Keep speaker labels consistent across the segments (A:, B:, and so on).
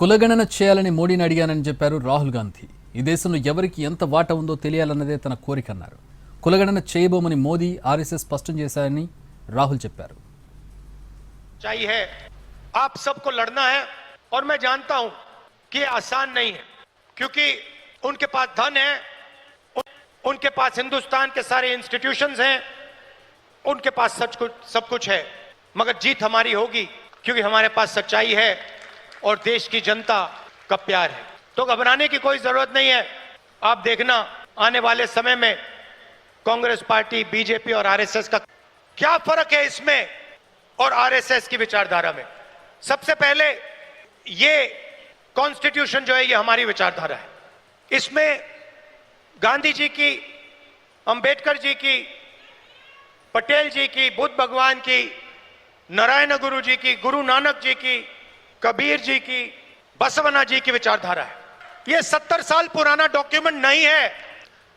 A: కులగణన చేయాలని మోడీని అడిగానని చెప్పారు రాహుల్ గాంధీ. ఈ దేశంలో ఎవరికి ఎంత వాటా ఉందో తెలియాలన్నదే తన కోరిక అన్నారు. కులగణన చేయబోమని మోదీ ఆర్ఎస్ఎస్ స్పష్టం చేశారని రాహుల్ చెప్పారు.
B: चाहिए आप सबको लड़ना है और मैं जानता हूं कि आसान नहीं है क्योंकि उनके पास धन है, उनके पास हिंदुस्तान के सारे इंस्टीट्यूशंस हैं, उनके पास सब कुछ है, मगर जीत हमारी होगी क्योंकि हमारे पास सच्चाई है और देश की जनता का प्यार है. तो घबराने की कोई जरूरत नहीं है. आप देखना आने वाले समय में कांग्रेस पार्टी, बीजेपी और आरएसएस का क्या फर्क है इसमें और आरएसएस की विचारधारा में. सबसे पहले ये कॉन्स्टिट्यूशन जो है ये हमारी विचारधारा है. इसमें गांधी जी की, अंबेडकर जी की, पटेल जी की, बुद्ध भगवान की, नारायण गुरु जी की, गुरु नानक जी की, कबीर जी की, बसवना जी की विचारधारा है. ये 70 साल पुराना डॉक्यूमेंट नहीं है,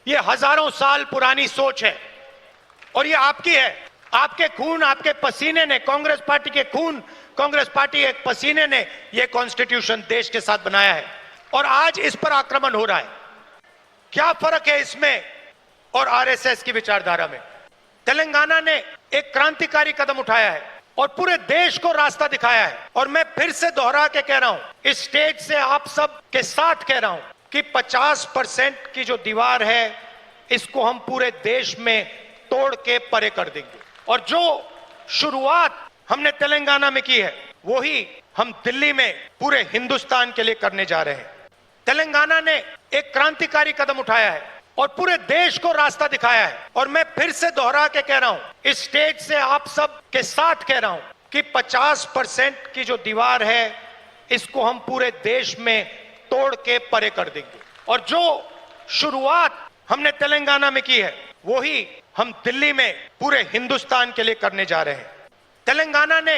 B: ये हजारों साल पुरानी सोच है और ये आपकी है. आपके खून, आपके पसीने ने, कांग्रेस पार्टी के खून, कांग्रेस पार्टी के पसीने ने ये कॉन्स्टिट्यूशन देश के साथ बनाया है और आज इस पर आक्रमण हो रहा है. क्या फर्क है इसमें और आरएसएस की विचारधारा में. तेलंगाना ने एक क्रांतिकारी कदम उठाया है और पूरे देश को रास्ता दिखाया है. और मैं फिर से दोहरा के कह रहा हूं, इस स्टेज से आप सब के साथ कह रहा हूं कि 50% की जो दीवार है इसको हम पूरे देश में तोड़ के परे कर देंगे. और जो शुरुआत हमने तेलंगाना में की है वही हम दिल्ली में पूरे हिंदुस्तान के लिए करने जा रहे हैं. तेलंगाना ने एक क्रांतिकारी कदम उठाया है और पूरे देश को रास्ता दिखाया है. और मैं फिर से दोहरा के कह रहा हूं, इस स्टेज से आप सब के साथ कह रहा हूं कि 50% की जो दीवार है इसको हम पूरे देश में तोड़ के परे कर देंगे. और जो शुरुआत हमने तेलंगाना में की है वही हम दिल्ली में पूरे हिंदुस्तान के लिए करने जा रहे हैं. तेलंगाना ने,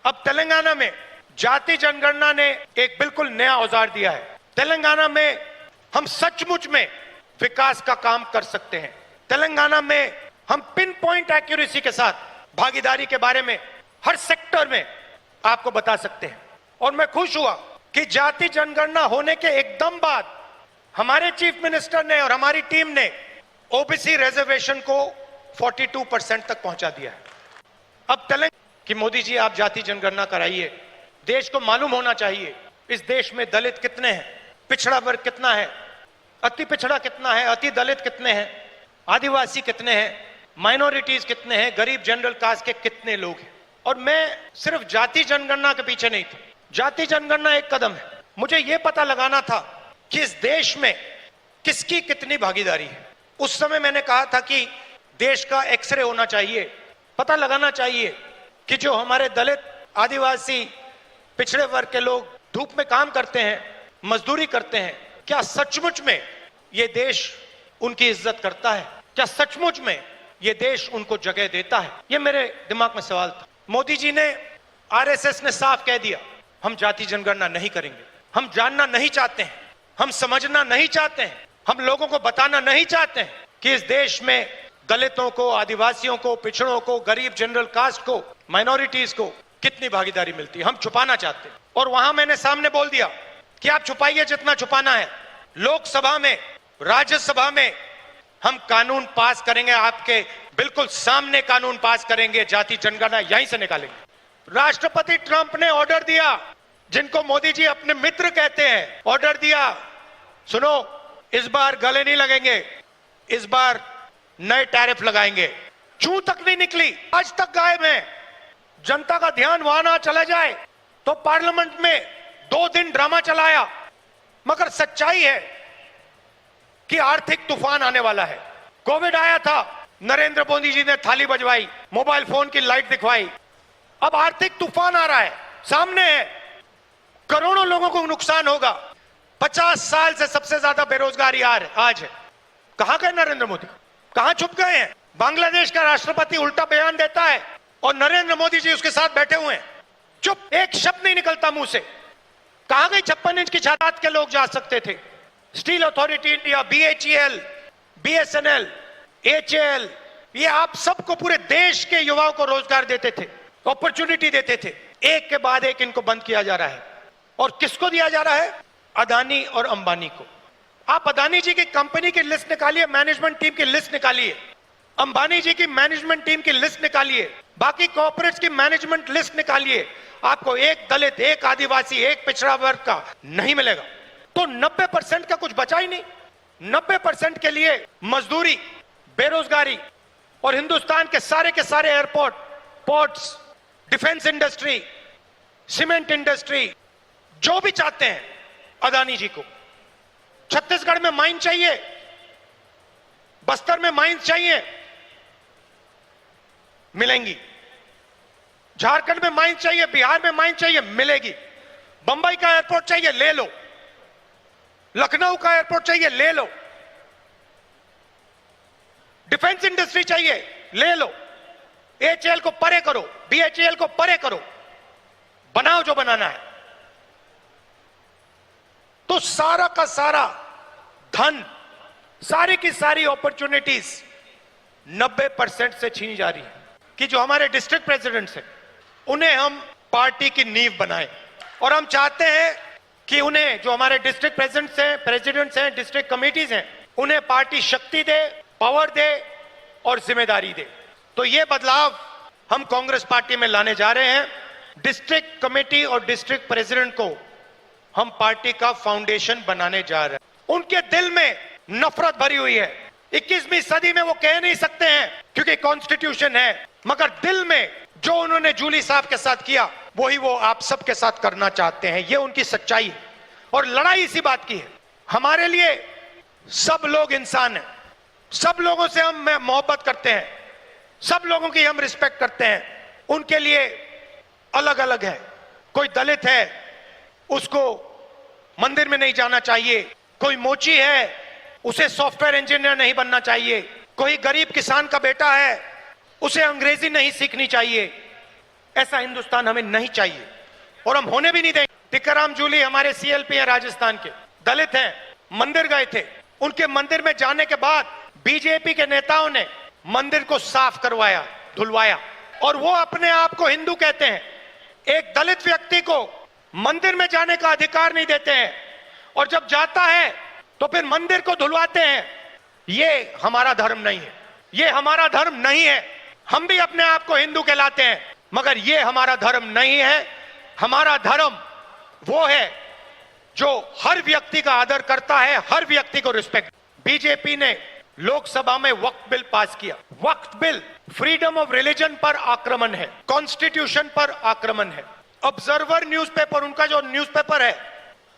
B: अब तेलंगाना में जाति जनगणना ने एक बिल्कुल नया औजार दिया है. तेलंगाना में हम सचमुच में विकास का काम कर सकते हैं. तेलंगाना में हम पिन पॉइंट एक्यूरेसी के साथ भागीदारी के बारे में हर सेक्टर में आपको बता सकते हैं. और मैं खुश हुआ कि जाति जनगणना होने के एकदम बाद हमारे चीफ मिनिस्टर ने और हमारी टीम ने ओबीसी रिजर्वेशन को 42% तक पहुंचा दिया है. अब तेलंगाना कि मोदी जी आप जाति जनगणना कराइए, देश को मालूम होना चाहिए इस देश में दलित कितने हैं, पिछड़ा वर्ग कितना है, अति पिछड़ा कितना है, अति दलित कितने हैं, आदिवासी कितने हैं, माइनॉरिटीज कितने हैं, गरीब जनरल कास्ट के कितने लोग हैं. और मैं सिर्फ जाति जनगणना के पीछे नहीं था. जाति जनगणना एक कदम है. मुझे यह पता लगाना था कि इस देश में किसकी कितनी भागीदारी है. उस समय मैंने कहा था कि देश का एक्सरे होना चाहिए, पता लगाना चाहिए कि जो हमारे दलित, आदिवासी, पिछड़े वर्ग के लोग धूप में काम करते हैं, मजदूरी करते हैं, क्या सचमुच में ये देश उनकी इज्जत करता है, क्या सचमुच में ये देश उनको जगह देता है. ये मेरे दिमाग में सवाल था. मोदी जी ने, आरएसएस ने साफ कह दिया हम जाति जनगणना नहीं करेंगे. हम जानना नहीं चाहते हैं, हम समझना नहीं चाहते हैं, हम लोगों को बताना नहीं चाहते हैं कि इस देश में दलितों को, आदिवासियों को, पिछड़ों को, गरीब जनरल कास्ट को, माइनॉरिटीज को कितनी भागीदारी मिलती है. हम छुपाना चाहते हैं. और वहां मैंने सामने बोल दिया कि आप छुपाइए जितना छुपाना है. लोकसभा में, राज्यसभा में हम कानून पास करेंगे, आपके बिल्कुल सामने कानून पास करेंगे. जाति जनगणना यहीं से निकालेंगे. राष्ट्रपति ट्रंप ने ऑर्डर दिया, जिनको मोदी जी अपने मित्र कहते हैं, ऑर्डर दिया सुनो इस बार गले नहीं लगेंगे, इस बार नए टैरिफ लगाएंगे. चूं तक नहीं निकली, आज तक गायब है. जनता का ध्यान वहां ना चला जाए तो पार्लियामेंट में 2 दिन ड्रामा चलाया. मगर सच्चाई है कि आर्थिक तूफान आने वाला है. कोविड आया था, नरेंद्र मोदी जी ने थाली बजवाई, मोबाइल फोन की लाइट दिखवाई. अब आर्थिक तूफान आ रहा है, सामने है. करोड़ों लोगों को नुकसान होगा. 50 साल से सबसे ज्यादा बेरोजगारी आज है. कहां गए नरेंद्र मोदी, कहां छुप गए हैं. बांग्लादेश का राष्ट्रपति उल्टा बयान देता है और नरेंद्र मोदी जी उसके साथ बैठे हुए हैं, चुप, एक शब्द नहीं निकलता मुंह से. कहां गई 56 इंच की छत के लोग जा सकते थे. Steel authority India, BHEL, BSNL, HAL, ये आप सबको, पूरे देश के युवाओं को रोजगार देते थे, अपॉर्चुनिटी देते थे. एक के बाद एक इनको बंद किया जा रहा है. और किसको दिया जा रहा है? अदानी और अंबानी को। आप अदानी जी की कंपनी की लिस्ट निकालिए, मैनेजमेंट टीम की लिस्ट निकालिए, अंबानी जी की मैनेजमेंट टीम की लिस्ट निकालिए, बाकी कॉर्पोरेट्स की मैनेजमेंट लिस्ट निकालिए, आपको एक दलित, एक आदिवासी, एक पिछड़ा वर्ग का नहीं मिलेगा। तो 90% का कुछ बचा ही नहीं। 90% के लिए मजदूरी, बेरोजगारी और हिंदुस्तान के सारे airport, ports, defence industry, cement industry, जो भी चाहते हैं अदानी जी को। छत्तीसगढ़ में माइन चाहिए, बस्तर में माइंस चाहिए, मिलेंगी। झारखंड में माइंस चाहिए, बिहार में माइंस चाहिए, मिलेगी। बंबई का एयरपोर्ट चाहिए, ले लो। लखनऊ का एयरपोर्ट चाहिए, ले लो। डिफेंस इंडस्ट्री चाहिए, ले लो। एचएएल को परे करो, बीएचईएल को परे करो, बनाओ जो बनाना है। तो सारा का सारा धन, सारी की सारी अपॉर्चुनिटीज 90% से छीनी जा रही है कि जो हमारे डिस्ट्रिक्ट प्रेसिडेंट्स हैं उन्हें हम पार्टी की नींव बनाएं। और हम चाहते हैं कि उन्हें, जो हमारे डिस्ट्रिक्ट प्रेसिडेंट्स हैं, डिस्ट्रिक्ट कमेटीज हैं, उन्हें पार्टी शक्ति दे, पावर दे और जिम्मेदारी दे। तो ये बदलाव हम कांग्रेस पार्टी में लाने जा रहे हैं। डिस्ट्रिक्ट कमेटी और डिस्ट्रिक्ट प्रेसिडेंट को हम पार्टी का फाउंडेशन बनाने जा रहे हैं। उनके दिल में नफरत भरी हुई है। 21वीं सदी में वो कह नहीं सकते हैं क्योंकि कॉन्स्टिट्यूशन है, मगर दिल में जो उन्होंने जूली साहब के साथ किया वही वो आप सबके साथ करना चाहते हैं। ये उनकी सच्चाई है और लड़ाई इसी बात की है। हमारे लिए सब लोग इंसान हैं, सब लोगों से हम मोहब्बत करते हैं, सब लोगों की हम रिस्पेक्ट करते हैं। उनके लिए अलग अलग है। कोई दलित है, उसको मंदिर में नहीं जाना चाहिए। कोई मोची है, उसे सॉफ्टवेयर इंजीनियर नहीं बनना चाहिए। कोई गरीब किसान का बेटा है, उसे अंग्रेजी नहीं सीखनी चाहिए। ऐसा हिंदुस्तान हमें नहीं चाहिए और हम होने भी नहीं देंगे। टीकाराम जूली हमारे सीएलपी हैं, राजस्थान के, दलित हैं, मंदिर गए थे। उनके मंदिर में जाने के बाद बीजेपी के नेताओं ने मंदिर को साफ करवाया, धुलवाया, और वो अपने आप को हिंदू कहते हैं। एक दलित व्यक्ति को मंदिर में जाने का अधिकार नहीं देते हैं और जब जाता है तो फिर मंदिर को धुलवाते हैं। ये हमारा धर्म नहीं है, ये हमारा धर्म नहीं है। हम भी अपने आप को हिंदू कहलाते हैं, मगर ये हमारा धर्म नहीं है। हमारा धर्म वो है जो हर व्यक्ति का आदर करता है, हर व्यक्ति को रिस्पेक्ट। बीजेपी ने लोकसभा में वक्फ बिल पास किया। वक्फ बिल फ्रीडम ऑफ रिलीजन पर आक्रमण है, कॉन्स्टिट्यूशन पर आक्रमण है। ऑब्जर्वर न्यूज़पेपर, उनका जो न्यूज़पेपर है,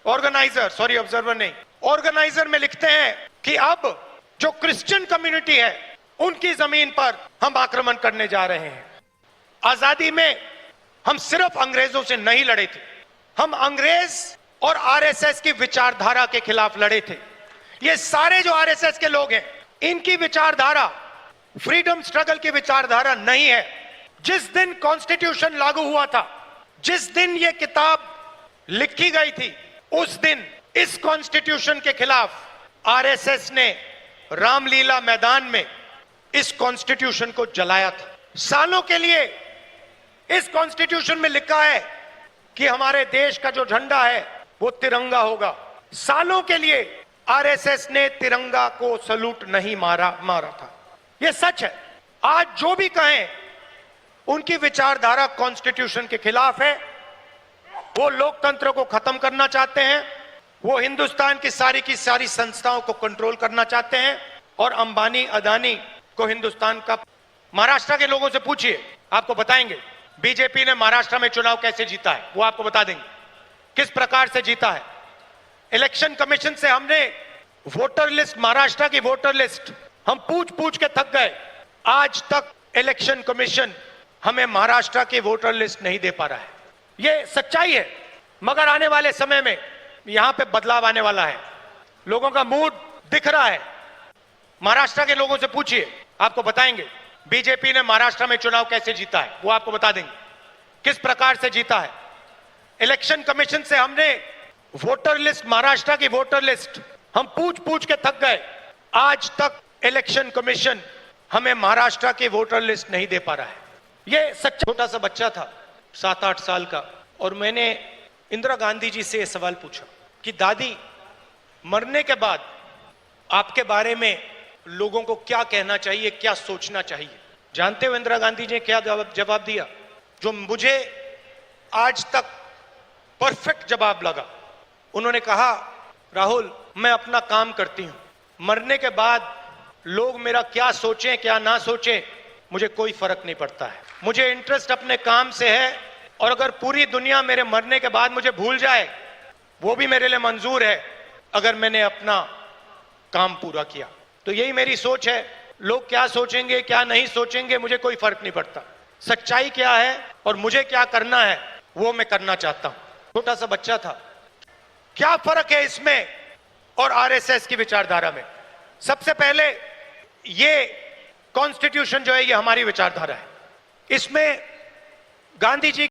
B: ऑब्जर्वर नहीं, ऑर्गेनाइजर में लिखते हैं कि अब जो क्रिश्चियन कम्युनिटी है उनकी जमीन पर हम आक्रमण करने जा रहे हैं। आजादी में हम सिर्फ अंग्रेजों से नहीं लड़े थे, हम अंग्रेज और आरएसएस की विचारधारा के खिलाफ लड़े थे। ये सारे जो आरएसएस के लोग हैं, इनकी विचारधारा फ्रीडम स्ट्रगल की विचारधारा नहीं है। जिस दिन कॉन्स्टिट्यूशन लागू हुआ था, जिस दिन ये किताब लिखी गई थी, उस दिन इस कॉन्स्टिट्यूशन के खिलाफ आरएसएस ने रामलीला मैदान में इस कॉन्स्टिट्यूशन को जलाया था। सालों के लिए इस कॉन्स्टिट्यूशन में लिखा है कि हमारे देश का जो झंडा है वो तिरंगा होगा। सालों के लिए आरएसएस ने तिरंगा को सलूट नहीं मारा था। यह सच है। आज जो भी कहें, उनकी विचारधारा कॉन्स्टिट्यूशन के खिलाफ है। वो लोकतंत्र को खत्म करना चाहते हैं, वो हिंदुस्तान की सारी संस्थाओं को कंट्रोल करना चाहते हैं और अंबानी अदानी को हिंदुस्तान का। महाराष्ट्र के लोगों से पूछिए, आपको बताएंगे बीजेपी ने महाराष्ट्र में चुनाव कैसे जीता है, वो आपको बता देंगे किस प्रकार से जीता है। इलेक्शन कमीशन से हमने वोटर लिस्ट, महाराष्ट्र की वोटर लिस्ट हम पूछ के थक गए। आज तक इलेक्शन कमीशन हमें महाराष्ट्र की वोटर लिस्ट नहीं दे पा रहा है। यह सच्चाई है, मगर आने वाले समय में यहां पे बदलाव आने वाला है। लोगों का मूड दिख रहा है। महाराष्ट्र के लोगों से पूछिए, आपको बताएंगे बीजेपी ने महाराष्ट्र में चुनाव कैसे जीता है, वो आपको बता देंगे किस प्रकार से जीता है। इलेक्शन कमीशन से हमने वोटर लिस्ट, महाराष्ट्र की वोटर लिस्ट हम पूछ के थक गए। आज तक इलेक्शन कमीशन हमें महाराष्ट्र की वोटर लिस्ट नहीं दे पा रहा है। यह सच्चा। छोटा सा बच्चा था 7-8 साल का, और मैंने इंदिरा गांधी जी से यह सवाल पूछा कि दादी, मरने के बाद आपके बारे में लोगों को क्या कहना चाहिए, क्या सोचना चाहिए? जानते हो इंदिरा गांधी जी ने क्या जवाब दिया, जो मुझे आज तक परफेक्ट जवाब लगा। उन्होंने कहा, राहुल, मैं अपना काम करती हूं, मरने के बाद लोग मेरा क्या सोचें क्या ना सोचें मुझे कोई फर्क नहीं पड़ता है। मुझे इंटरेस्ट अपने काम से है, और अगर पूरी दुनिया मेरे मरने के बाद मुझे भूल जाए वो भी मेरे लिए मंजूर है, अगर मैंने अपना काम पूरा किया। तो यही मेरी सोच है। लोग क्या सोचेंगे क्या नहीं सोचेंगे मुझे कोई फर्क नहीं पड़ता। सच्चाई क्या है और मुझे क्या करना है वो मैं करना चाहता हूं। छोटा सा बच्चा था। क्या फर्क है इसमें और आरएसएस की विचारधारा में? सबसे पहले ये कॉन्स्टिट्यूशन जो है ये हमारी विचारधारा है। इसमें गांधी जी